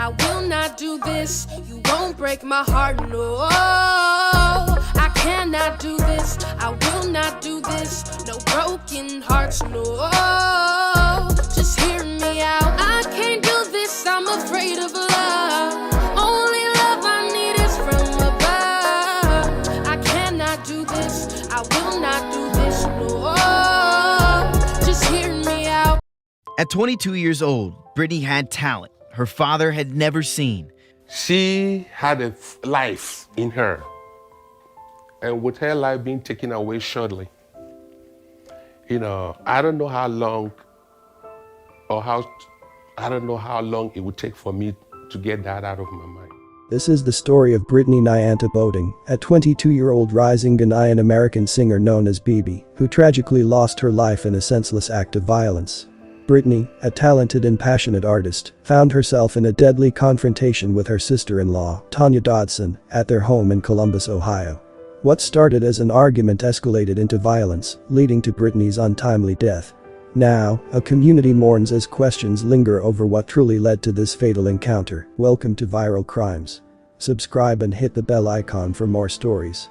I will not do this. You won't break my heart, no. I cannot do this. I will not do this. No broken hearts, no. Just hear me out. I can't do this. I'm afraid of love. Only love I need is from above. I cannot do this. I will not do this, no. Just hear me out. At 22 years old, Britney had talent her father had never seen. She had a life in her. And with her life being taken away shortly, I don't know how long it would take for me to get that out of my mind. This is the story of Britney Nyanta Boating, a 22-year-old rising Ghanaian-American singer known as Bibi, who tragically lost her life in a senseless act of violence. Britney, a talented and passionate artist, found herself in a deadly confrontation with her sister-in-law, Tanya Dodson, at their home in Columbus, Ohio. What started as an argument escalated into violence, leading to Britney's untimely death. Now, a community mourns as questions linger over what truly led to this fatal encounter. Welcome to Viral Crimes. Subscribe and hit the bell icon for more stories.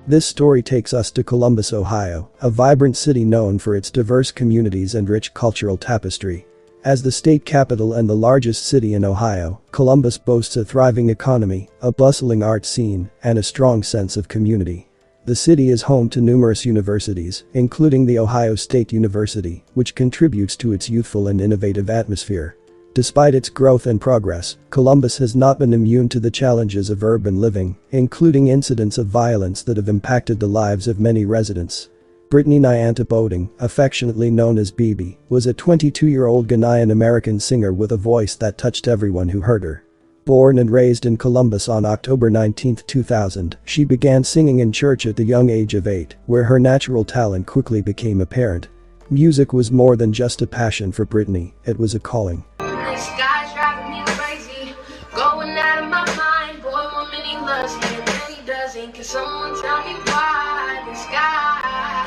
This story takes us to Columbus, Ohio, a vibrant city known for its diverse communities and rich cultural tapestry. As the state capital and the largest city in Ohio, Columbus boasts a thriving economy, a bustling art scene, and a strong sense of community. The city is home to numerous universities, including the Ohio State University, which contributes to its youthful and innovative atmosphere. Despite its growth and progress, Columbus has not been immune to the challenges of urban living, including incidents of violence that have impacted the lives of many residents. Britney Nyanta Boating, affectionately known as Bibi, was a 22-year-old Ghanaian-American singer with a voice that touched everyone who heard her. Born and raised in Columbus on October 19, 2000, she began singing in church at the young age of 8, where her natural talent quickly became apparent. Music was more than just a passion for Britney, it was a calling. This guy's driving me crazy, going out of my mind. Boy, one minute he loves me and then he doesn't. Can someone tell me why? This guy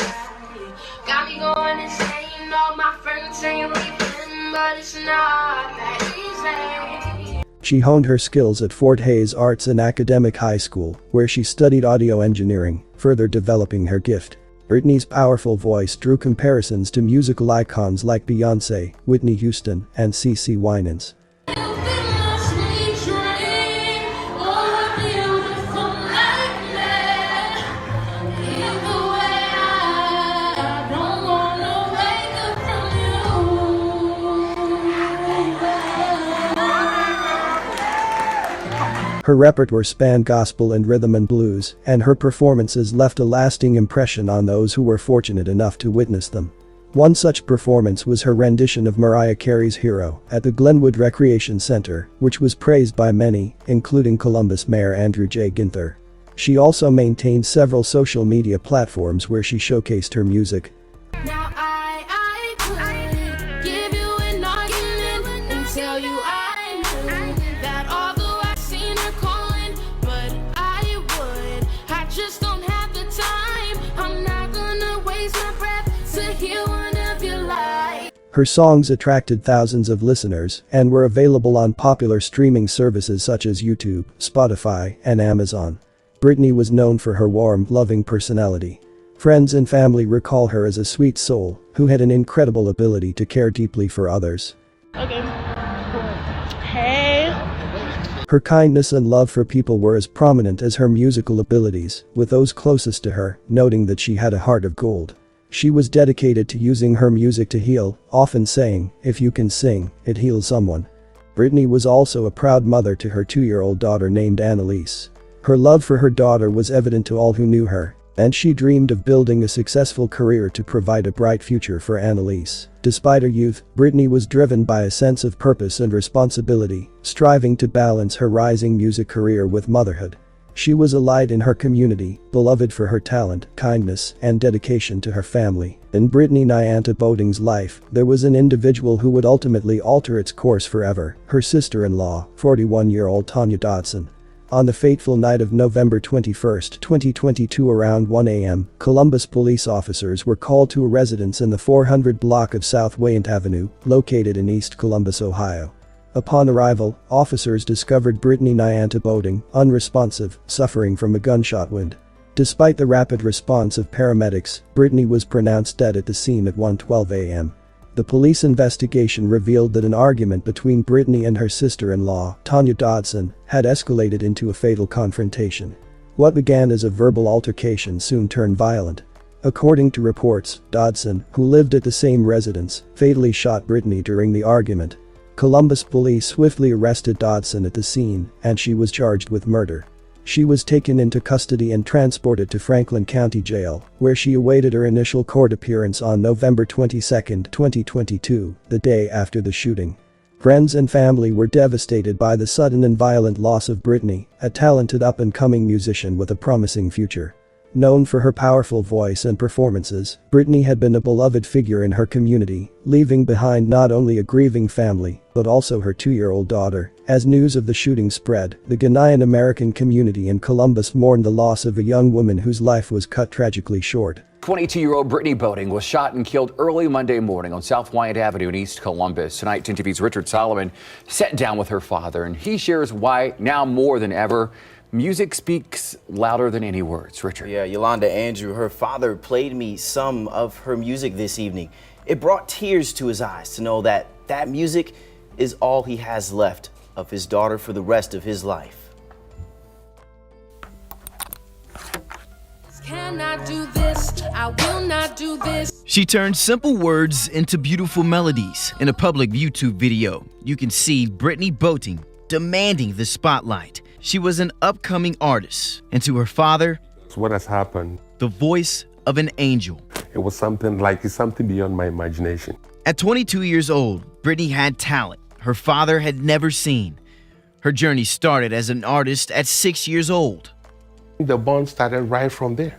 got me going insane. All my friends saying leaving, but it's not that easy. She honed her skills at Fort Hays Arts and Academic High School, where she studied audio engineering, further developing her gift. Britney's powerful voice drew comparisons to musical icons like Beyoncé, Whitney Houston, and CeCe Winans. Her repertoire spanned gospel and rhythm and blues, and her performances left a lasting impression on those who were fortunate enough to witness them. One such performance was her rendition of Mariah Carey's Hero at the Glenwood Recreation Center, which was praised by many, including Columbus Mayor Andrew J. Ginther. She also maintained several social media platforms where she showcased her music. Now I could give you an argument and tell you I knew that although I've seen her calling, but I would. I just don't have the time. I'm not gonna waste my breath to hear one of your lies. Her songs attracted thousands of listeners and were available on popular streaming services such as YouTube, Spotify, and Amazon. Britney was known for her warm, loving personality. Friends and family recall her as a sweet soul who had an incredible ability to care deeply for others. Okay. Hey. Her kindness and love for people were as prominent as her musical abilities, with those closest to her noting that she had a heart of gold. She was dedicated to using her music to heal, often saying, "If you can sing, it heals someone." Britney was also a proud mother to her 2-year-old daughter named Annalise. Her love for her daughter was evident to all who knew her, and she dreamed of building a successful career to provide a bright future for Annalise. Despite her youth, Britney was driven by a sense of purpose and responsibility, striving to balance her rising music career with motherhood. She was a light in her community, beloved for her talent, kindness, and dedication to her family. In Britney Nyanta Boating's life, there was an individual who would ultimately alter its course forever, her sister-in-law, 41-year-old Tanya Dodson. On the fateful night of November 21, 2022 around 1 a.m., Columbus police officers were called to a residence in the 400 block of South Wayant Avenue, located in East Columbus, Ohio. Upon arrival, officers discovered Britney Nyanta Boating, unresponsive, suffering from a gunshot wound. Despite the rapid response of paramedics, Britney was pronounced dead at the scene at 1:12 a.m. The police investigation revealed that an argument between Britney and her sister-in-law, Tanya Dodson, had escalated into a fatal confrontation. What began as a verbal altercation soon turned violent. According to reports, Dodson, who lived at the same residence, fatally shot Britney during the argument. Columbus police swiftly arrested Dodson at the scene, and she was charged with murder. She was taken into custody and transported to Franklin County Jail, where she awaited her initial court appearance on November 22, 2022, the day after the shooting. Friends and family were devastated by the sudden and violent loss of Britney, a talented up-and-coming musician with a promising future. Known for her powerful voice and performances, Britney had been a beloved figure in her community, leaving behind not only a grieving family, but also her 2-year-old daughter. As news of the shooting spread, the Ghanaian American community in Columbus mourned the loss of a young woman whose life was cut tragically short. 22-year-old Britney Boating was shot and killed early Monday morning on South Wyatt Avenue in East Columbus. Tonight, 10 TV's Richard Solomon sat down with her father, and he shares why, now more than ever, music speaks louder than any words. Richard. Yeah, Yolanda, Andrew, her father played me some of her music this evening. It brought tears to his eyes to know that that music is all he has left of his daughter for the rest of his life. Cannot do this, I will not do this. She turned simple words into beautiful melodies. In a public YouTube video, you can see Britney Boating demanding the spotlight. She was an upcoming artist, and to her father, What has happened? the voice of an angel. It was something beyond my imagination. At 22 years old, Britney had talent her father had never seen. Her journey started as an artist at 6 years old. The bond started right from there,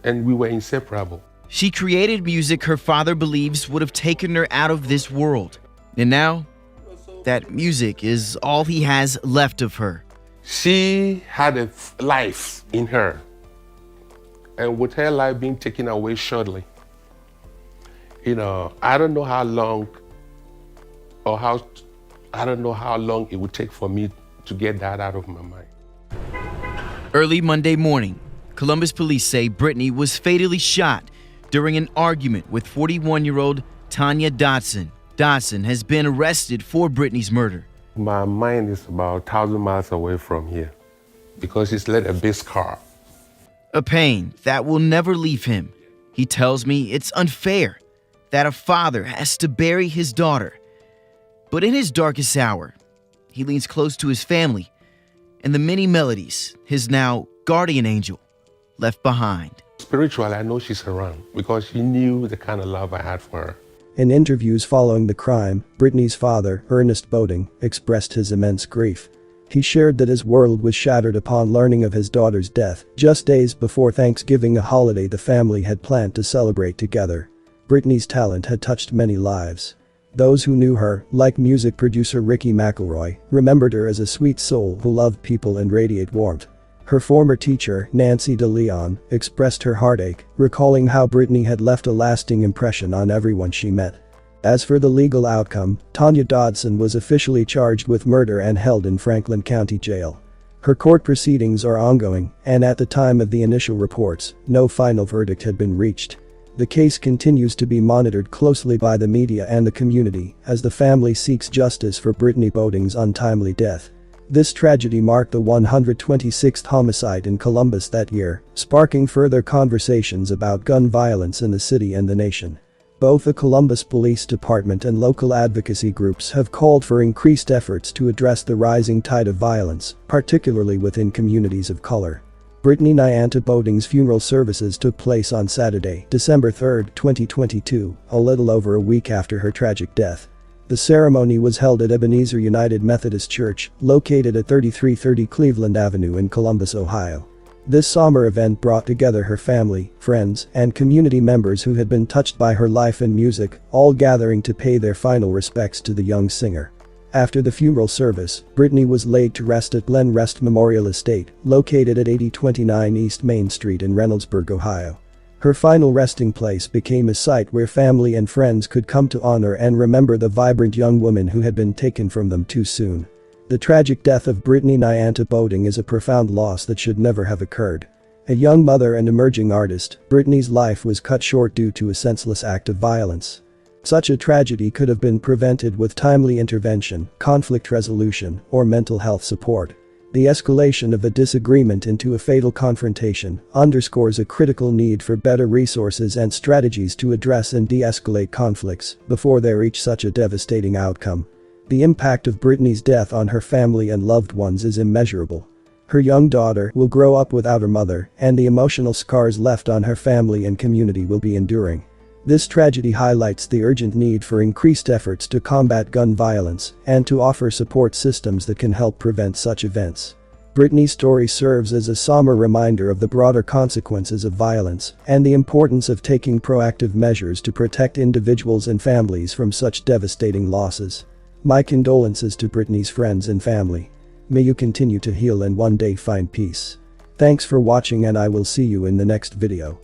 and we were inseparable. She created music her father believes would have taken her out of this world. And now, that music is all he has left of her. She had a life in her, and with her life being taken away shortly, I don't know how long it would take for me to get that out of my mind. Early Monday morning, Columbus police say Britney was fatally shot during an argument with 41-year-old Tanya Dodson. Dodson has been arrested for Britney's murder. My mind is about 1,000 miles away from here because he's left a big scar. A pain that will never leave him. He tells me it's unfair that a father has to bury his daughter. But in his darkest hour, he leans close to his family and the many melodies his now guardian angel left behind. Spiritually, I know she's around because she knew the kind of love I had for her. In interviews following the crime, Britney's father, Ernest Boating, expressed his immense grief. He shared that his world was shattered upon learning of his daughter's death, just days before Thanksgiving, a holiday the family had planned to celebrate together. Britney's talent had touched many lives. Those who knew her, like music producer Ricky McElroy, remembered her as a sweet soul who loved people and radiated warmth. Her former teacher, Nancy DeLeon, expressed her heartache, recalling how Britney had left a lasting impression on everyone she met. As for the legal outcome, Tanya Dodson was officially charged with murder and held in Franklin County Jail. Her court proceedings are ongoing, and at the time of the initial reports, no final verdict had been reached. The case continues to be monitored closely by the media and the community as the family seeks justice for Britney Boating's untimely death. This tragedy marked the 126th homicide in Columbus that year, sparking further conversations about gun violence in the city and the nation. Both the Columbus Police Department and local advocacy groups have called for increased efforts to address the rising tide of violence, particularly within communities of color. Britney Nyanta Boating's funeral services took place on Saturday, December 3, 2022, a little over a week after her tragic death. The ceremony was held at Ebenezer United Methodist Church, located at 3330 Cleveland Avenue in Columbus, Ohio. This somber event brought together her family, friends, and community members who had been touched by her life and music, all gathering to pay their final respects to the young singer. After the funeral service, Britney was laid to rest at Glen Rest Memorial Estate, located at 8029 East Main Street in Reynoldsburg, Ohio. Her final resting place became a site where family and friends could come to honor and remember the vibrant young woman who had been taken from them too soon. The tragic death of Britney Nyanta Boating is a profound loss that should never have occurred. A young mother and emerging artist, Britney's life was cut short due to a senseless act of violence. Such a tragedy could have been prevented with timely intervention, conflict resolution, or mental health support. The escalation of a disagreement into a fatal confrontation underscores a critical need for better resources and strategies to address and de-escalate conflicts before they reach such a devastating outcome. The impact of Britney's death on her family and loved ones is immeasurable. Her young daughter will grow up without her mother, and the emotional scars left on her family and community will be enduring. This tragedy highlights the urgent need for increased efforts to combat gun violence and to offer support systems that can help prevent such events. Britney's story serves as a somber reminder of the broader consequences of violence and the importance of taking proactive measures to protect individuals and families from such devastating losses. My condolences to Britney's friends and family. May you continue to heal and one day find peace. Thanks for watching, and I will see you in the next video.